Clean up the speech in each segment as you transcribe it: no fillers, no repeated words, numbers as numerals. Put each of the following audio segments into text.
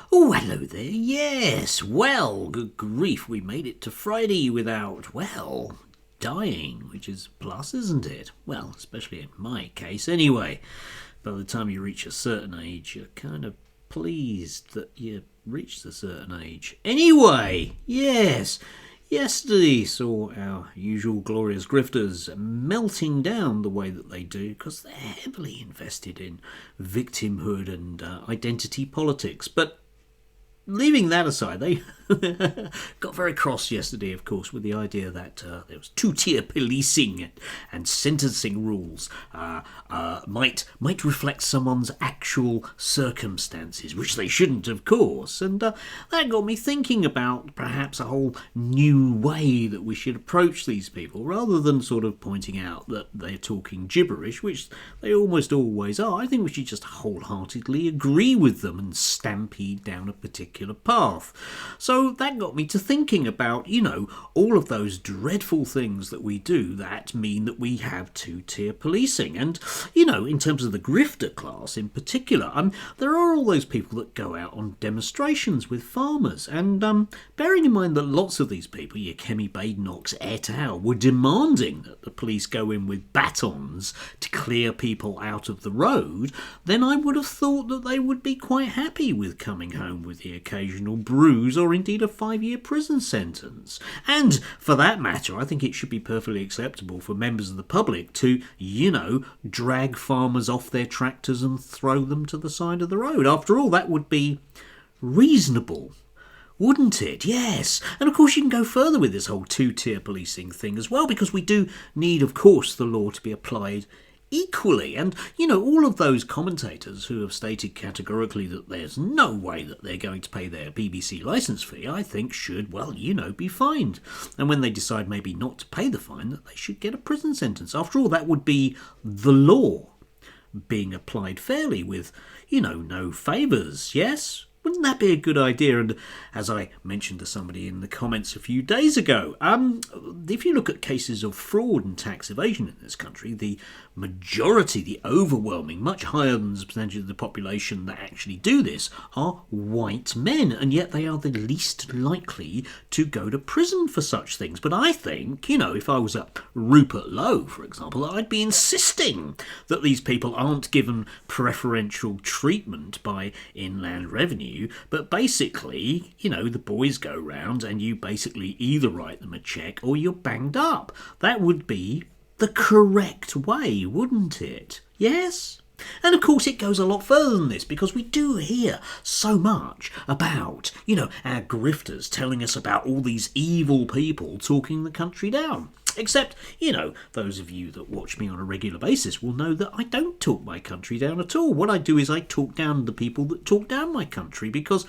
Oh, hello there. Yes. Well, good grief, we made it to Friday without, well, dying, which is a plus, isn't it? Well, especially in my case, anyway. By the time you reach a certain age, you're kind of pleased that you reached a certain age. Anyway, yes. Yesterday saw our usual glorious grifters melting down the way that they do because they're heavily invested in victimhood and identity politics. But leaving that aside, they got very cross yesterday, of course, with the idea that there was two-tier policing and sentencing rules might reflect someone's actual circumstances, which they shouldn't, of course. And that got me thinking about perhaps a whole new way that we should approach these people, rather than sort of pointing out that they're talking gibberish, which they almost always are. I think we should just wholeheartedly agree with them and stampede down a particular path. So that got me to thinking about, all of those dreadful things that we do that mean that we have two-tier policing. And, in terms of the grifter class in particular, there are all those people that go out on demonstrations with farmers. And bearing in mind that lots of these people, your Kemi Badenochs et al., were demanding that the police go in with batons to clear people out of the road, then I would have thought that they would be quite happy with coming home with the occasional bruise or indeed a 5-year prison sentence. And for that matter, I think it should be perfectly acceptable for members of the public to, drag farmers off their tractors and throw them to the side of the road. After all, that would be reasonable, wouldn't it? Yes. And of course you can go further with this whole two-tier policing thing as well, because we do need, of course, the law to be applied equally. And, all of those commentators who have stated categorically that there's no way that they're going to pay their BBC licence fee, I think should, be fined. And when they decide maybe not to pay the fine, that they should get a prison sentence. After all, that would be the law being applied fairly with, no favours, yes? Wouldn't that be a good idea? And as I mentioned to somebody in the comments a few days ago, if you look at cases of fraud and tax evasion in this country, the majority, the overwhelming, much higher than the percentage of the population that actually do this, are white men, and yet they are the least likely to go to prison for such things. But I think, if I was a Rupert Lowe, for example, I'd be insisting that these people aren't given preferential treatment by Inland Revenue, but basically, the boys go round and you basically either write them a cheque or you're banged up. That would be the correct way, wouldn't it? Yes? And of course it goes a lot further than this, because we do hear so much about, our grifters telling us about all these evil people talking the country down. Except, those of you that watch me on a regular basis will know that I don't talk my country down at all. What I do is I talk down the people that talk down my country because,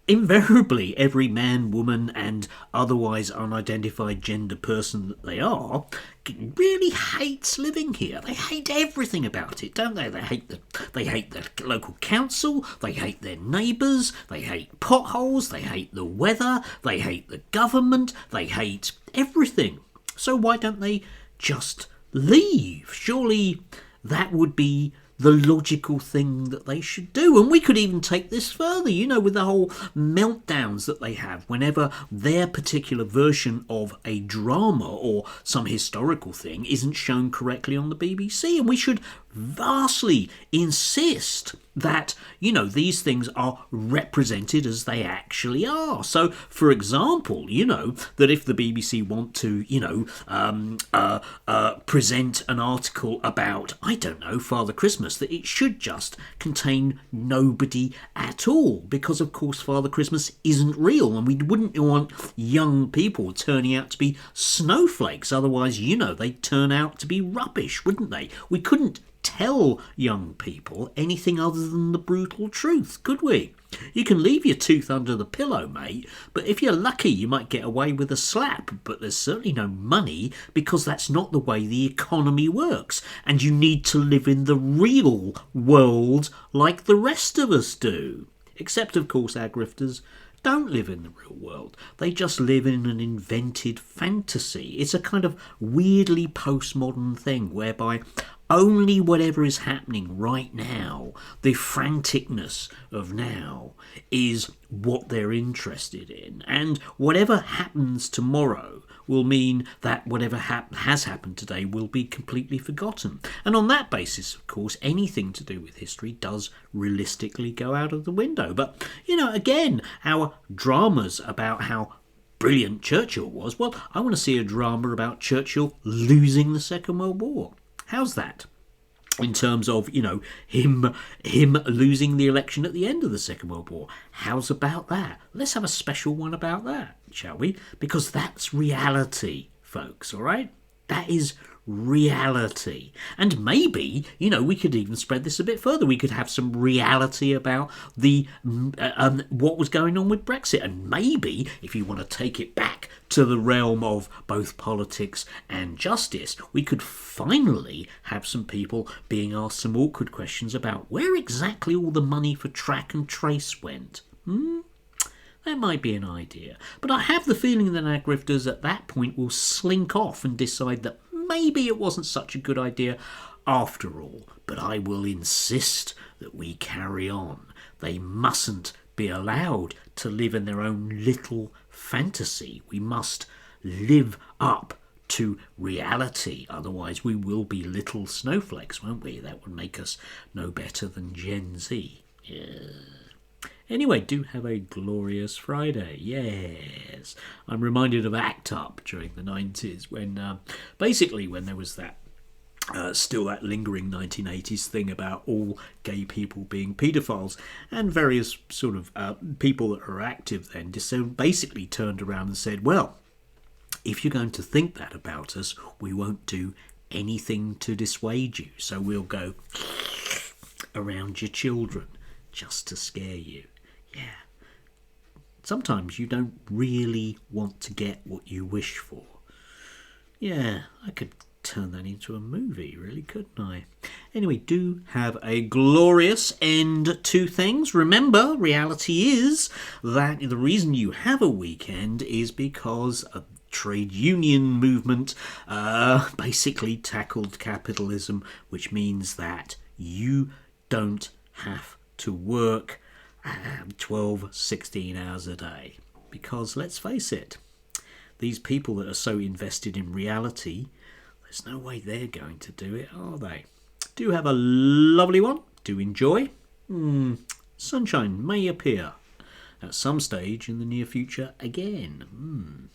invariably every man, woman and otherwise unidentified gender person that they are really hates living here. They hate everything about it, don't they? They hate the local council, they hate their neighbours, they hate potholes, they hate the weather, they hate the government, they hate everything. So why don't they just leave? Surely that would be the logical thing that they should do. And we could even take this further, with the whole meltdowns that they have whenever their particular version of a drama or some historical thing isn't shown correctly on the BBC. And we should vastly insist that, these things are represented as they actually are. So, for example, that if the BBC want to, present an article about, Father Christmas, that it should just contain nobody at all, because, of course, Father Christmas isn't real, and we wouldn't want young people turning out to be snowflakes. Otherwise, they'd turn out to be rubbish, wouldn't they? We couldn't tell young people anything other than the brutal truth, could we? You can leave your tooth under the pillow, mate, but if you're lucky you might get away with a slap, but there's certainly no money, because that's not the way the economy works, and you need to live in the real world like the rest of us do. Except, of course, our grifters don't live in the real world. They just live in an invented fantasy. It's a kind of weirdly postmodern thing whereby only whatever is happening right now, the franticness of now, is what they're interested in. And whatever happens tomorrow will mean that whatever has happened today will be completely forgotten. And on that basis, of course, anything to do with history does realistically go out of the window. But, again, our dramas about how brilliant Churchill was, well, I want to see a drama about Churchill losing the Second World War. How's that? In terms of, him losing the election at the end of the Second World War. How's about that? Let's have a special one about that, shall we? Because that's reality, folks, all right? That is reality. And maybe, we could even spread this a bit further. We could have some reality about the what was going on with Brexit. And maybe, if you want to take it back to the realm of both politics and justice, we could finally have some people being asked some awkward questions about where exactly all the money for track and trace went. That might be an idea. But I have the feeling that our grifters at that point will slink off and decide that maybe it wasn't such a good idea after all. But I will insist that we carry on. They mustn't be allowed to live in their own little fantasy. We must live up to reality. Otherwise we will be little snowflakes, won't we? That would make us no better than Gen Z. Yeah. Anyway, do have a glorious Friday. Yes. I'm reminded of ACT UP during the 90s when basically when there was that still that lingering 1980s thing about all gay people being paedophiles, and various sort of people that are active then just so basically turned around and said, well, if you're going to think that about us, we won't do anything to dissuade you. So we'll go around your children just to scare you. Yeah. Sometimes you don't really want to get what you wish for. Yeah, I could turn that into a movie, really, couldn't I? Anyway, do have a glorious end to things. Remember, reality is that the reason you have a weekend is because a trade union movement basically tackled capitalism, which means that you don't have to work 12, 16 hours a day. Because let's face it, these people that are so invested in reality, there's no way they're going to do it, are they? Do have a lovely one. Do enjoy. Sunshine may appear at some stage in the near future again.